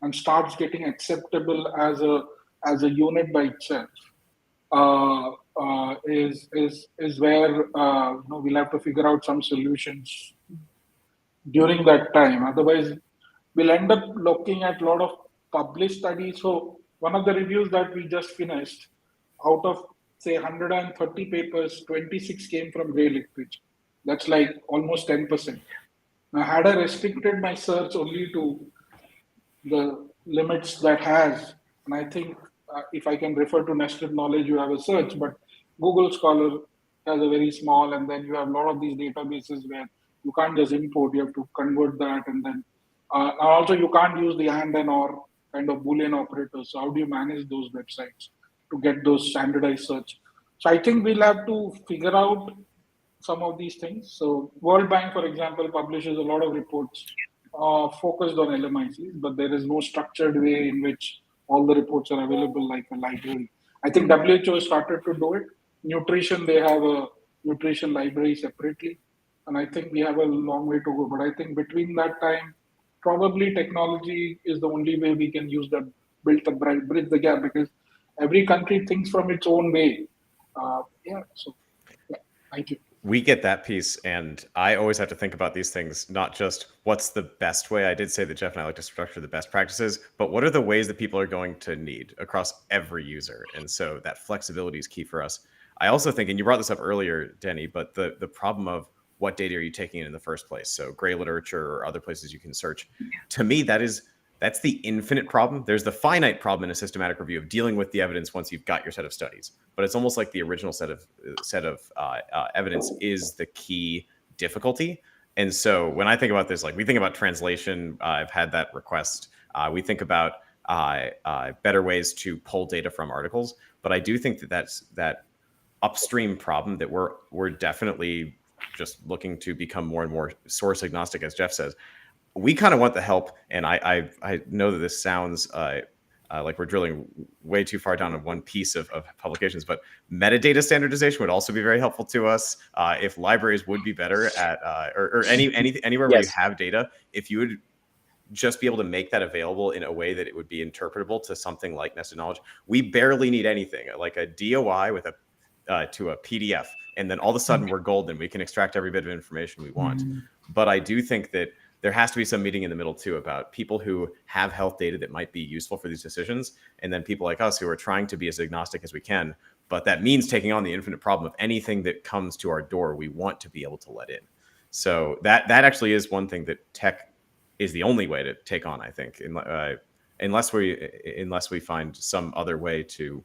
and starts getting acceptable as a unit by itself, is where we'll have to figure out some solutions during that time. Otherwise, we'll end up looking at a lot of published studies. So one of the reviews that we just finished, out of say 130 papers, 26 came from Gray literature. That's like almost 10%. Now, had I restricted my search only to the limits that has, and I think if I can refer to nested knowledge, you have a search, but Google Scholar has a very small, and then you have a lot of these databases where you can't just import, you have to convert that, and then also you can't use the and or kind of Boolean operators. So how do you manage those websites to get those standardized search? So I think we'll have to figure out some of these things. So World Bank, for example, publishes a lot of reports focused on LMICs, but there is no structured way in which all the reports are available like a library. I think WHO started to do it. Nutrition, they have a nutrition library separately. And I think we have a long way to go. But I think between that time, probably technology is the only way we can use that, bridge the gap, because every country thinks from its own way. Thank you. We get that piece, and I always have to think about these things, not just what's the best way. I did say that Jeff and I like to structure the best practices, but what are the ways that people are going to need across every user? And so that flexibility is key for us. I also think, and you brought this up earlier, Denny, but the problem of what data are you taking in the first place? So Gray literature or other places you can search. To me, that's the infinite problem. There's the finite problem in a systematic review of dealing with the evidence once you've got your set of studies. But it's almost like the original set of evidence is the key difficulty. And so when I think about this, like we think about translation, I've had that request. We think about better ways to pull data from articles. But I do think that's that upstream problem that we're definitely just looking to become more and more source agnostic, as Jeff says. We kind of want the help, and I know that this sounds like we're drilling way too far down on one piece of publications, but metadata standardization would also be very helpful to us. If libraries would be better at, or anywhere where you have data, if you would just be able to make that available in a way that it would be interpretable to something like nested knowledge. We barely need anything, like a DOI with to a PDF, and then all of a sudden we're golden. We can extract every bit of information we want. But I do think that there has to be some meeting in the middle too about people who have health data that might be useful for these decisions, and then people like us who are trying to be as agnostic as we can. But that means taking on the infinite problem of anything that comes to our door, we want to be able to let in. So that actually is one thing that tech is the only way to take on, I think, unless we find some other way to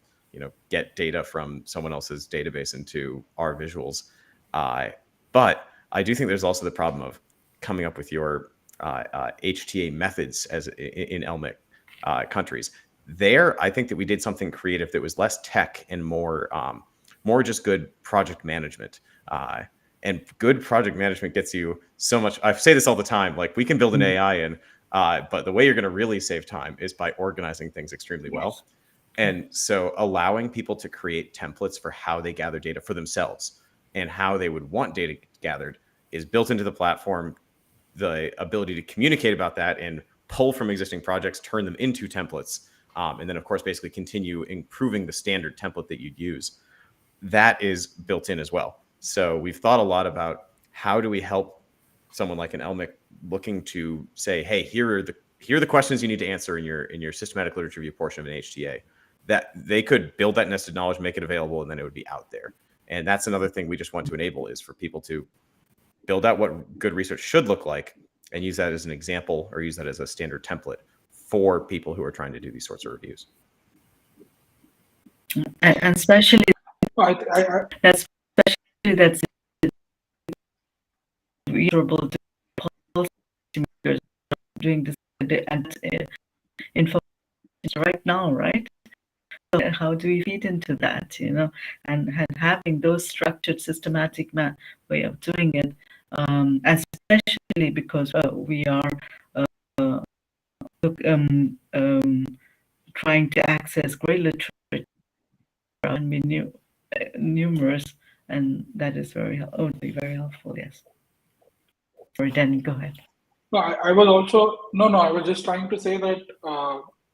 get data from someone else's database into our visuals. But I do think there's also the problem of coming up with your HTA methods as in LMIC countries. There, I think that we did something creative that was less tech and more just good project management. And good project management gets you so much. I say this all the time, like we can build an AI in, but the way you're going to really save time is by organizing things extremely well. And so allowing people to create templates for how they gather data for themselves and how they would want data gathered is built into the platform. The ability to communicate about that and pull from existing projects, turn them into templates, and then of course basically continue improving the standard template that you'd use. That is built in as well. So we've thought a lot about how do we help someone like an LMIC looking to say, hey, here are the questions you need to answer in your systematic literature review portion of an HTA. That they could build that nested knowledge, make it available, and then it would be out there. And that's another thing we just want to enable, is for people to build out what good research should look like and use that as an example or use that as a standard template for people who are trying to do these sorts of reviews. And especially that's reasonable to policymakers doing this and information right now, right? how do we feed into that, and having those structured, systematic way of doing it, especially because we are trying to access great literature and be numerous, and that is would be very helpful. Yes. Sorry, Danny, go ahead. No, I was also I was just trying to say that,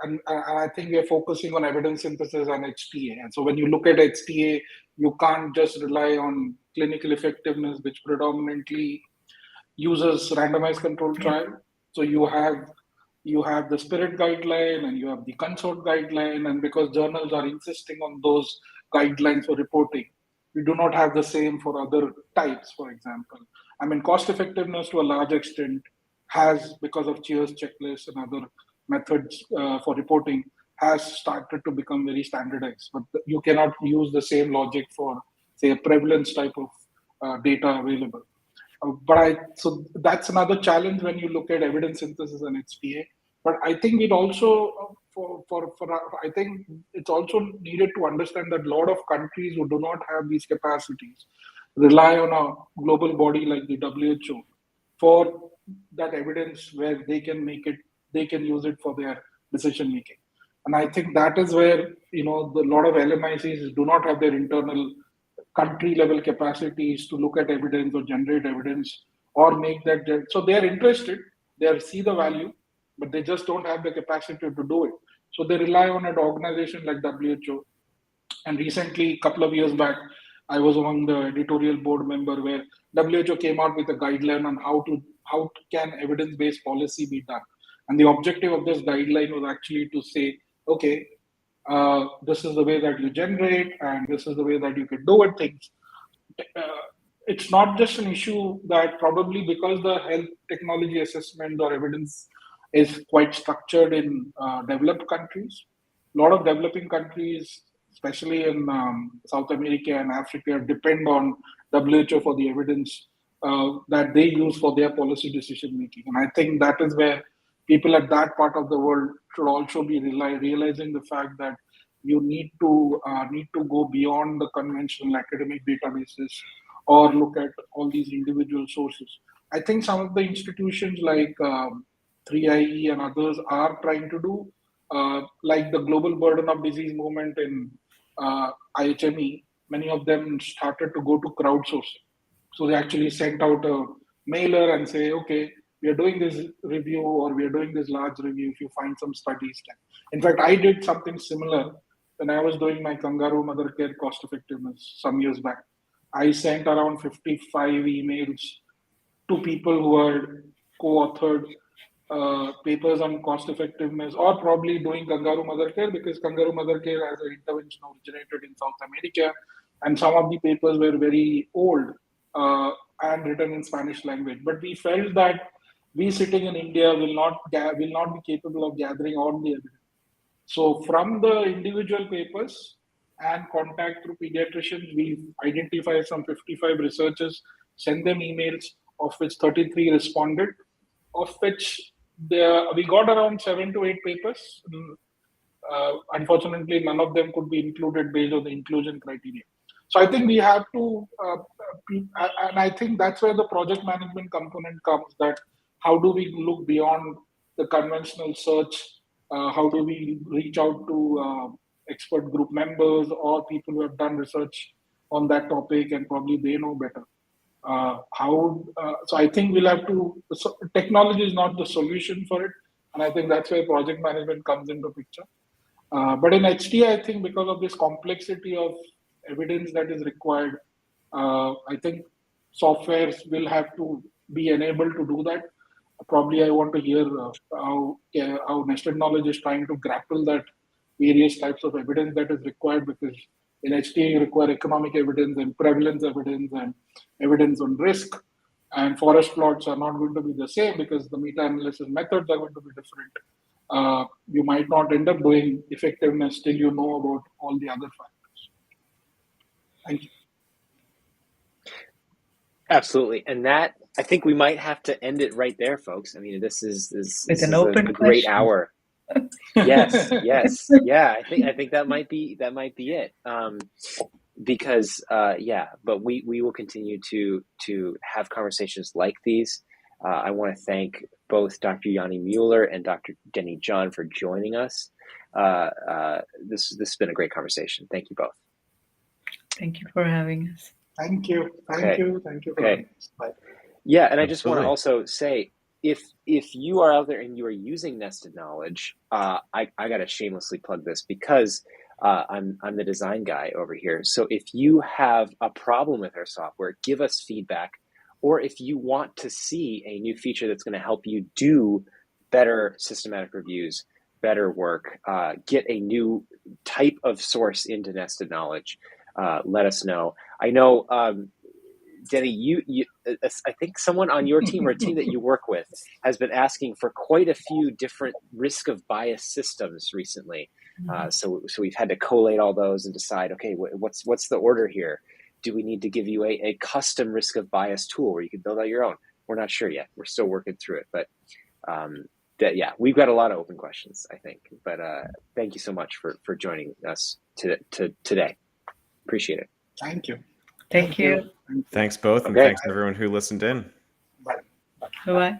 and I think we are focusing on evidence synthesis and HTA. And so when you look at HTA, you can't just rely on clinical effectiveness, which predominantly uses randomized controlled trial. So you have the SPIRIT guideline and you have the CONSORT guideline, and because journals are insisting on those guidelines for reporting, we do not have the same for other types. For example, I mean, cost effectiveness to a large extent has, because of CHEERS checklists and other methods for reporting, has started to become very standardized. But you cannot use the same logic for, say, a prevalence type of data available. So that's another challenge when you look at evidence synthesis and HTA. But I think it also, I think it's also needed to understand that a lot of countries who do not have these capacities rely on a global body like the WHO for that evidence, where they can use it for their decision making. And I think that is where, a lot of LMICs do not have their internal country level capacities to look at evidence or generate evidence or make that. So they are interested, they see the value, but they just don't have the capacity to do it. So they rely on an organization like WHO. And recently, a couple of years back, I was among the editorial board member where WHO came out with a guideline on how can evidence-based policy be done. And the objective of this guideline was actually to say, okay, this is the way that you generate, and this is the way that you can do it. Things. It's not just an issue that probably because the health technology assessment or evidence is quite structured in developed countries. A lot of developing countries, especially in South America and Africa, depend on WHO for the evidence that they use for their policy decision making. And I think that is where people at that part of the world should also be realizing the fact that you need to go beyond the conventional academic databases or look at all these individual sources. I think some of the institutions like 3IE and others are trying to do, like the Global Burden of Disease movement in IHME. Many of them started to go to crowdsourcing. So they actually sent out a mailer and say, okay, we are doing this review or we are doing this large review. If you find some studies, in fact, I did something similar when I was doing my kangaroo mother care cost effectiveness some years back. I sent around 55 emails to people who had co-authored papers on cost effectiveness or probably doing kangaroo mother care, because kangaroo mother care as an intervention originated in South America, and some of the papers were very old and written in Spanish language. But we felt that we sitting in India will not be capable of gathering all the evidence. So from the individual papers and contact through pediatricians, we identified some 55 researchers, send them emails, of which 33 responded, of which we got around 7 to 8 papers. Unfortunately, none of them could be included based on the inclusion criteria. So I think we have to, and I think that's where the project management component comes, that how do we look beyond the conventional search? How do we reach out to expert group members or people who have done research on that topic and probably they know better? So I think we'll have to, technology is not the solution for it. And I think that's where project management comes into picture. But in HTA, I think because of this complexity of evidence that is required, I think softwares will have to be enabled to do that. Probably I want to hear how nested knowledge is trying to grapple that various types of evidence that is required, because in HTA you require economic evidence and prevalence evidence and evidence on risk, and forest plots are not going to be the same because the meta-analysis methods are going to be different. You might not end up doing effectiveness till you know about all the other factors. Thank you. Absolutely. And that, I think we might have to end it right there, folks. I mean, this is With an a open great question. hour. Yes, yes, yeah. I think that might be it. Because but we will continue to have conversations like these. I want to thank both Dr. Jani Mueller and Dr. Denny John for joining us. This has been a great conversation. Thank you both. Thank you for having us. Thank you. Thank you for having us. Bye. Yeah, and I just want to Absolutely. also say, if you are out there and you are using Nested Knowledge, I got to shamelessly plug this because I'm the design guy over here. So if you have a problem with our software, give us feedback. Or if you want to see a new feature that's going to help you do better systematic reviews, better work, get a new type of source into Nested Knowledge, let us know. I know, Denny, you I think someone on your team or a team that you work with has been asking for quite a few different risk of bias systems recently. So we've had to collate all those and decide, okay, what's the order here? Do we need to give you a custom risk of bias tool where you can build out your own? We're not sure yet. We're still working through it, but we've got a lot of open questions, I think. But thank you so much for joining us today. Appreciate it. Thank you. Thank you. Thanks both, and Okay. thanks everyone who listened in. Bye. Bye-bye.